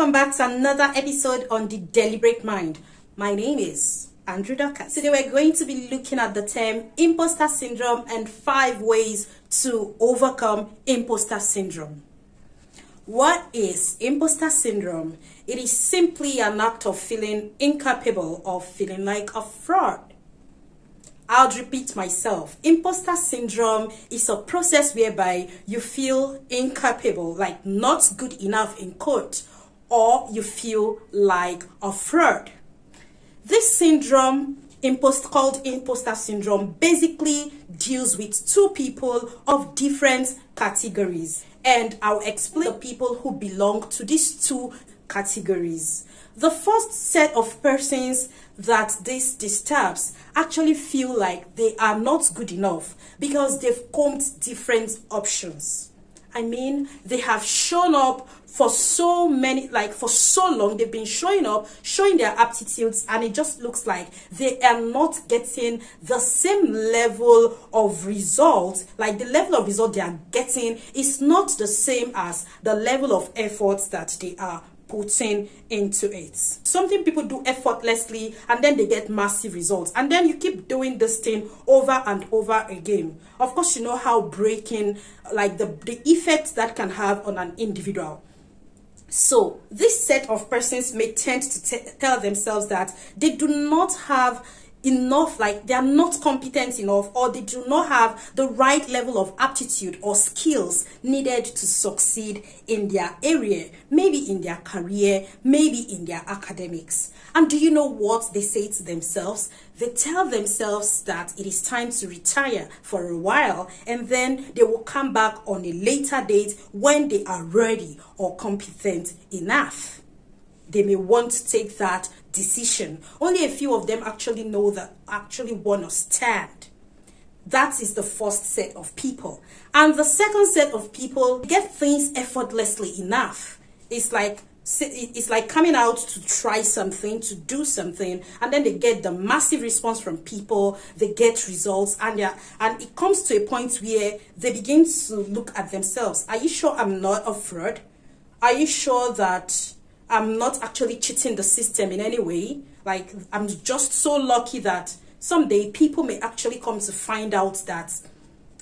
welcome back to another episode on The Deliberate Mind. My name is Andrew Duckers. Today we're going to be looking at the term imposter syndrome and 5 ways to overcome imposter syndrome. What is imposter syndrome? It is simply an act of feeling incapable or feeling like a fraud. I'll repeat myself. Imposter syndrome is a process whereby you feel incapable, like not good enough in quote, or you feel like a fraud. This syndrome, called imposter syndrome, basically deals with 2 people of different categories. And I'll explain the people who belong to these 2 categories. The first set of persons that this disturbs actually feel like they are not good enough because they've combed different options. I mean, they have shown up for so long, they've been showing up, showing their aptitudes, and it just looks like they are not getting the same level of results. Like the level of result they are getting is not the same as the level of efforts that they are putting into it. Something people do effortlessly and then they get massive results, and then you keep doing this thing over and over again. Of course, you know how breaking, like the effect that can have on an individual. So this set of persons may tend to tell themselves that they do not have enough, like they are not competent enough, or they do not have the right level of aptitude or skills needed to succeed in their area, maybe in their career, maybe in their academics. And do you know what they say to themselves? They tell themselves that it is time to retire for a while, and then they will come back on a later date when they are ready or competent enough. They may want to take that decision. Only a few of them actually know that, actually want to stand. That is the first set of people. And the second set of people get things effortlessly enough. It's like coming out to try something, to do something, and then they get the massive response from people, they get results, and it comes to a point where they begin to look at themselves. Are you sure I'm not a fraud? Are you sure that I'm not actually cheating the system in any way? Like, I'm just so lucky that someday people may actually come to find out that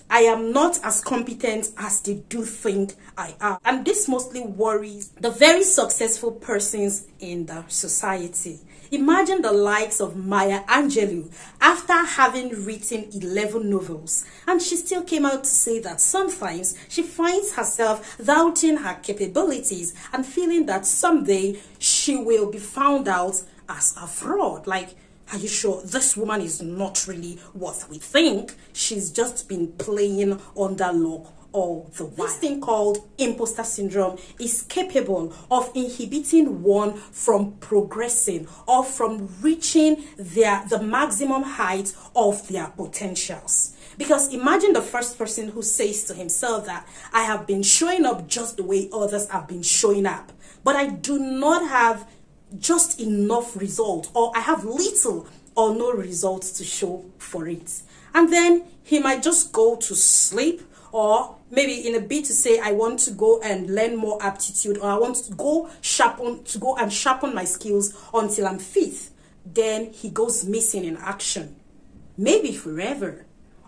I am not as competent as they do think I am. And this mostly worries the very successful persons in the society. Imagine the likes of Maya Angelou, after having written 11 novels, and she still came out to say that sometimes she finds herself doubting her capabilities and feeling that someday she will be found out as a fraud. Like, are you sure this woman is not really what we think? She's just been playing under lock all the while. This thing called imposter syndrome is capable of inhibiting one from progressing or from reaching the maximum height of their potentials. Because imagine the first person who says to himself that I have been showing up just the way others have been showing up, but I do not have just enough result, or I have little or no results to show for it. And then he might just go to sleep, or maybe in a bit to say, I want to go and learn more aptitude, or I want to go and sharpen my skills until I'm fit. Then he goes missing in action, maybe forever.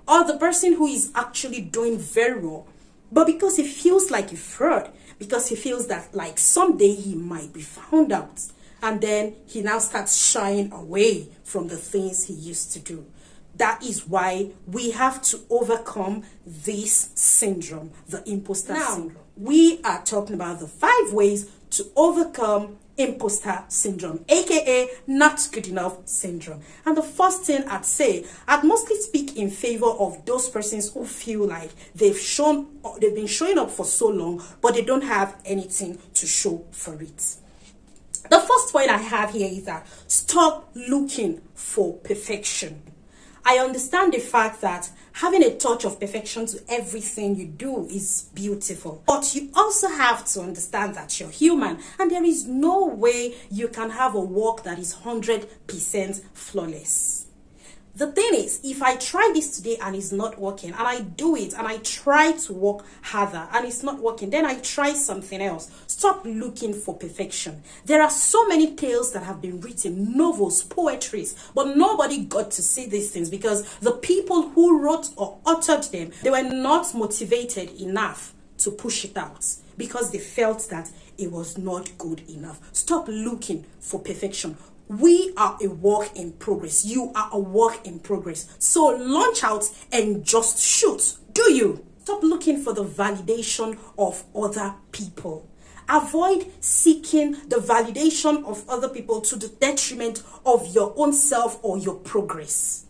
Or the person who is actually doing very well, but because he feels like a fraud, because he feels that like someday he might be found out, and then he now starts shying away from the things he used to do. That is why we have to overcome this syndrome, the imposter syndrome. We are talking about the 5 ways to overcome imposter syndrome, aka not good enough syndrome. And the first thing I'd mostly speak in favor of those persons who feel like they've been showing up for so long, but they don't have anything to show for it. The first point I have here is that stop looking for perfection. I understand the fact that having a touch of perfection to everything you do is beautiful. But you also have to understand that you're human, and there is no way you can have a work that is 100% flawless. The thing is, if I try this today and it's not working, and I do it and I try to work harder and it's not working, then I try something else. Stop looking for perfection. There are so many tales that have been written, novels, poetries, but nobody got to see these things because the people who wrote or uttered them, they were not motivated enough to push it out because they felt that it was not good enough. Stop looking for perfection. We are a work in progress. You are a work in progress. So launch out and just shoot. Do you? Stop looking for the validation of other people. Avoid seeking the validation of other people to the detriment of your own self or your progress.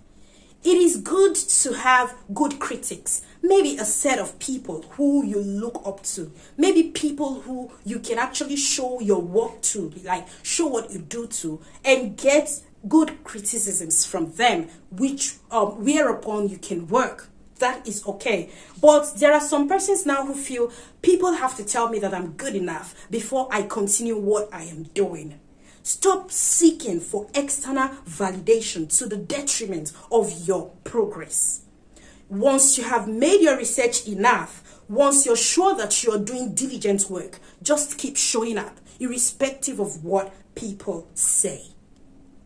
It is good to have good critics. Maybe a set of people who you look up to. Maybe people who you can actually show your work to, like show what you do to, and get good criticisms from them, which whereupon you can work. That is okay. But there are some persons now who feel people have to tell me that I'm good enough before I continue what I am doing. Stop seeking for external validation to the detriment of your progress. Once you have made your research enough, once you're sure that you're doing diligent work, just keep showing up, irrespective of what people say.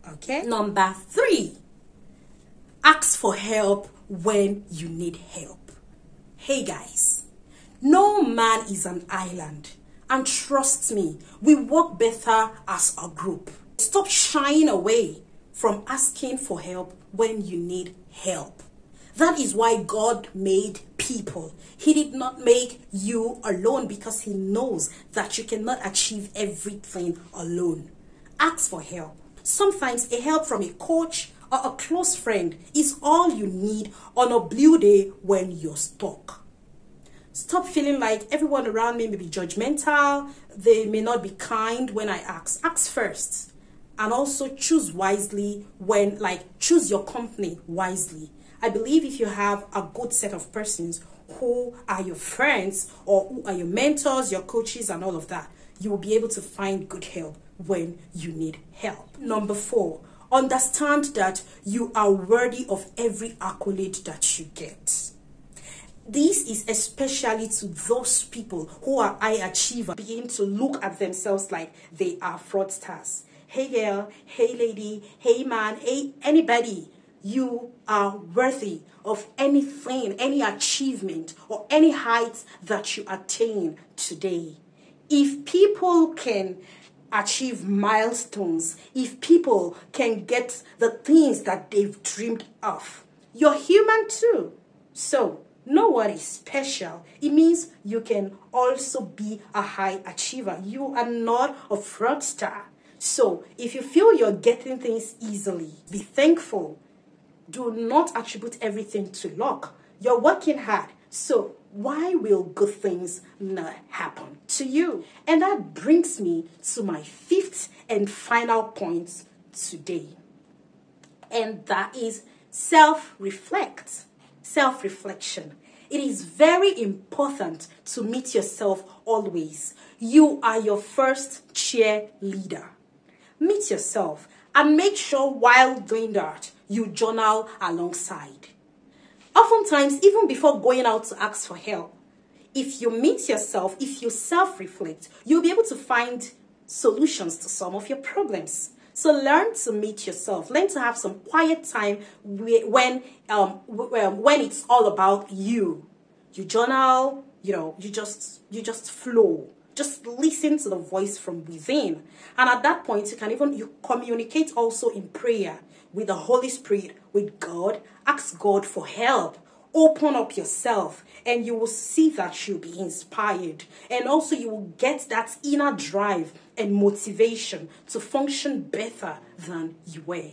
Okay? Number 3, ask for help when you need help. Hey guys, no man is an island. And trust me, we work better as a group. Stop shying away from asking for help when you need help. That is why God made people. He did not make you alone because he knows that you cannot achieve everything alone. Ask for help. Sometimes a help from a coach or a close friend is all you need on a blue day when you're stuck. Stop feeling like everyone around me may be judgmental. They may not be kind when I ask. Ask first. And also choose wisely when, choose your company wisely. I believe if you have a good set of persons who are your friends or who are your mentors, your coaches and all of that, you will be able to find good help when you need help. Number 4, understand that you are worthy of every accolade that you get. This is especially to those people who are high achievers, begin to look at themselves like they are fraudsters. Hey girl, hey lady, hey man, hey anybody, you are worthy of anything, any achievement or any height that you attain today. If people can achieve milestones, if people can get the things that they've dreamed of, you're human too. So no one is special. It means you can also be a high achiever. You are not a fraudster. So if you feel you're getting things easily, be thankful. Do not attribute everything to luck. You're working hard. So why will good things not happen to you? And that brings me to my 5th and final point today. And that is self-reflect. Self-reflection. It is very important to meet yourself always. You are your first cheerleader. Meet yourself and make sure while doing that, you journal alongside. Oftentimes, even before going out to ask for help, if you meet yourself, if you self-reflect, you'll be able to find solutions to some of your problems. So learn to meet yourself. Learn to have some quiet time when it's all about you. You journal, you just flow. Just listen to the voice from within. And at that point, you communicate also in prayer with the Holy Spirit, with God. Ask God for help. Open up yourself and you will see that you'll be inspired. And also you will get that inner drive and motivation to function better than you were.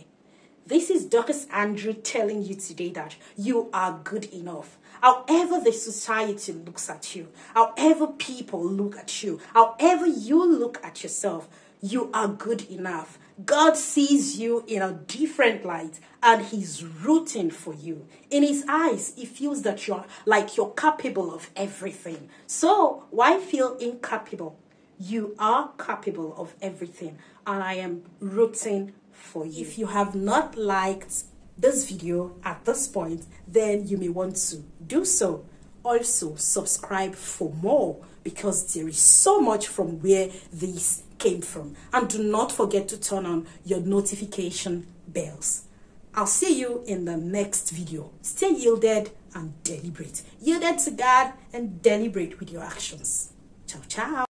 This is Dr. Andrew telling you today that you are good enough. However the society looks at you, however people look at you, however you look at yourself, you are good enough. God sees you in a different light and he's rooting for you. In his eyes, he feels that you're capable of everything. So why feel incapable? You are capable of everything and I am rooting for you. If you have not liked this video at this point, then you may want to do so. Also, subscribe for more, because there is so much from where this came from. And do not forget to turn on your notification bells. I'll see you in the next video. Stay yielded and deliberate. Yielded to God and deliberate with your actions. Ciao, ciao.